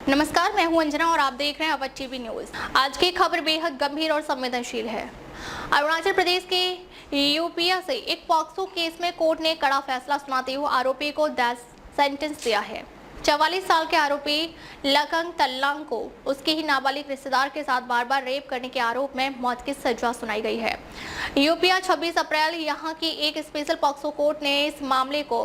नमस्कार, मैं हूं अंजना और आप देख रहे हैं अवध टीवी न्यूज। आज की खबर बेहद गंभीर और संवेदनशील है। अरुणाचल प्रदेश के यूपिया से एक पॉक्सो केस में कोर्ट ने कड़ा फैसला सुनाते हुए आरोपी को डेथ सेंटेंस दिया है। 44 साल के आरोपी लकंग तल्लांग को उसके ही नाबालिग रिश्तेदार के साथ बार बार रेप करने के आरोप में मौत की सजा सुनाई गई है। यूपिया 26 अप्रैल यहां की एक स्पेशल पॉक्सो कोर्ट ने इस मामले को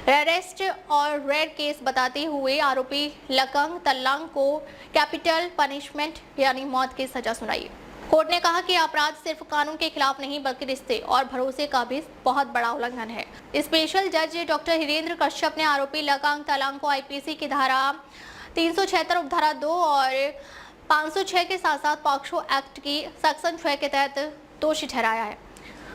अरेस्ट और रेड केस बताते हुए आरोपी लकंग तल्लांग को कैपिटल पनिशमेंट यानी मौत की सजा सुनाई। कोर्ट ने कहा कि अपराध सिर्फ कानून के खिलाफ नहीं बल्कि रिश्ते और भरोसे का भी बहुत बड़ा उल्लंघन है। स्पेशल जज डॉक्टर हिरेंद्र कश्यप ने आरोपी लकंग तल्लांग को आईपीसी की धारा 376 उपधारा 2 और 506 के साथ साथ पॉक्सो एक्ट की सेक्शन 6 के तहत दोषी ठहराया है।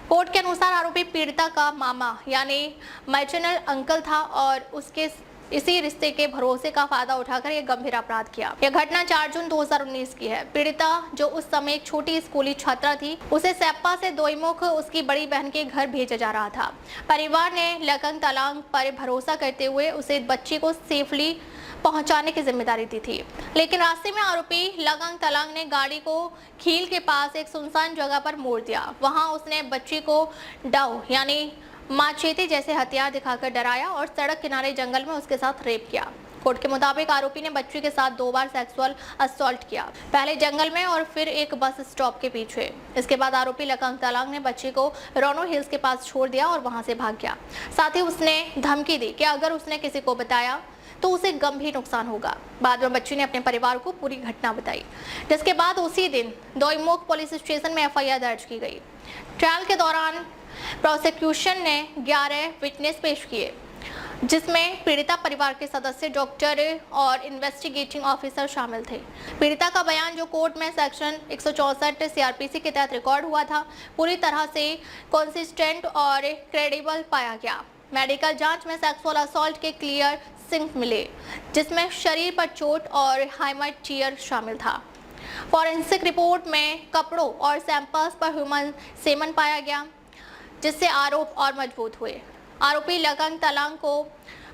कोर्ट के अनुसार आरोपी पीड़िता का मामा यानी मैटरनल अंकल था और उसके इसी रिश्ते के भरोसे का फायदा उठाकर यह गंभीर अपराध किया। यह घटना 4 जून 2019 की है। पीड़िता जो उस समय एक छोटी स्कूली छात्रा थी, उसे सेप्पा से दोईमुख उसकी बड़ी बहन के घर भेजा जा रहा था। परिवार ने लकंग तल्लांग पर भरोसा करते हुए उसे बच्ची को सेफली पहुंचाने की जिम्मेदारी दी थी, लेकिन रास्ते में आरोपी लकंग तल्लांग ने गाड़ी को खील के पास एक सुनसान जगह पर मोड़ दिया। वहां उसने बच्ची को डाउ यानी माचेते जैसे हथियार दिखाकर डराया और सड़क किनारे जंगल में उसके साथ रेप किया। कोर्ट के मुताबिक आरोपी ने बच्ची के साथ 2 बार सेक्सुअल असॉल्ट किया, पहले जंगल में और फिर एक बस स्टॉप के पीछे। इसके बाद आरोपी लकंग तल्लांग ने बच्ची को रोनो हिल्स के पास छोड़ दिया और वहां से भाग गया। साथ ही उसने धमकी दी कि अगर उसने किसी को बताया तो उसे गंभीर नुकसान होगा। बाद में बच्ची ने अपने परिवार को पूरी घटना बताई, जिसके बाद उसी दिन दोईमुख पुलिस स्टेशन में एफआईआर दर्ज की गई। ट्रायल के दौरान प्रोसिक्यूशन ने 11 विटनेस पेश किए, जिसमें पीड़िता परिवार के सदस्य, डॉक्टर और इन्वेस्टिगेटिंग ऑफिसर शामिल थे। पीड़िता का बयान जो कोर्ट में सेक्शन 164 सीआरपीसी के तहत रिकॉर्ड हुआ था, पूरी तरह से कंसिस्टेंट और क्रेडिबल पाया गया। मेडिकल जांच में सेक्सुअल असॉल्ट के क्लियर सिग्नल मिले, जिसमें शरीर पर चोट और हाइमर टीयर शामिल था। फॉरेंसिक रिपोर्ट में कपड़ों और सैंपल्स पर ह्यूमन सेमन पाया गया, जिससे आरोप और मजबूत हुए। आरोपी लकंग तल्लांग को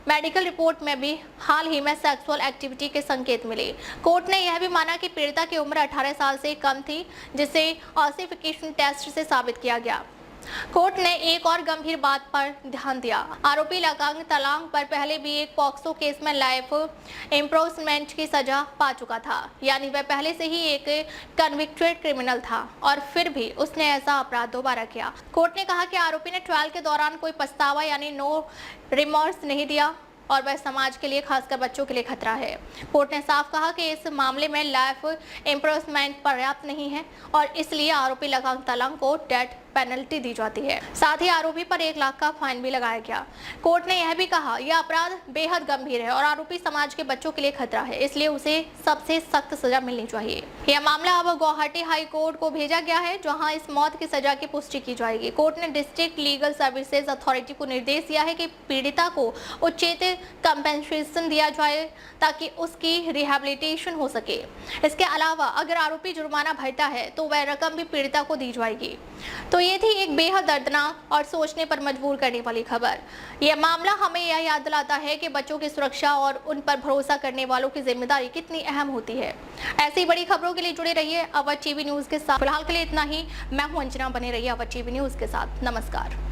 मेडिकल रिपोर्ट में भी हाल ही में सेक्सुअल एक्टिविटी के संकेत मिले। कोर्ट ने यह भी माना कि पीड़िता की उम्र 18 साल से कम थी, जिसे ऑसिफिकेशन टेस्ट से साबित किया गया। कोर्ट ने एक और गंभीर बात पर ध्यान दिया। आरोपी लकंग तल्लांग पर पहले भी एक पॉक्सो केस में लाइफ इम्प्रिजनमेंट की सजा पा चुका था, यानी वह पहले से ही एक कन्विक्टेड क्रिमिनल था और फिर भी उसने ऐसा अपराध दोबारा किया। कोर्ट ने कहा कि आरोपी ने ट्रायल के दौरान कोई पछतावा यानी नो रिमोर्स नहीं दिया और वह समाज के लिए, खासकर बच्चों के लिए खतरा है। कोर्ट ने साफ कहा कि इस मामले में लाइफ इम्प्रिजनमेंट पर्याप्त नहीं है और इसलिए आरोपी लकंग तल्लांग को डेथ पेनल्टी दी जाती है। साथ ही आरोपी पर 1 लाख का फाइन भी लगाया गया। कोर्ट ने यह भी कहा, यह अपराध बेहद गंभीर है और आरोपी समाज के बच्चों के लिए खतरा है, इसलिए उसे सबसे सख्त सजा मिलनी चाहिए। यह मामला अब गुवाहाटी हाई कोर्ट को भेजा गया है, जहां इस मौत की सजा की पुष्टि की जाएगी। कोर्ट ने डिस्ट्रिक्ट लीगल सर्विसेज अथॉरिटी को निर्देश दिया है कि पीड़िता को उचित कंपेंसेशन दिया जाए ताकि उसकी रिहेबिलिटेशन हो सके। इसके अलावा अगर आरोपी जुर्माना भरता है तो वह रकम भी पीड़िता को दी जाएगी। तो ये थी एक बेहद दर्दनाक और सोचने पर मजबूर करने वाली खबर। यह मामला हमें यह याद दिलाता है कि बच्चों की सुरक्षा और उन पर भरोसा करने वालों की जिम्मेदारी कितनी अहम होती है। ऐसी बड़ी खबरों के लिए जुड़े रहिए अवध टीवी न्यूज के साथ। फिलहाल के लिए इतना ही। मैं हूं अंजना, बने रहिए अवध टीवी न्यूज के साथ। नमस्कार।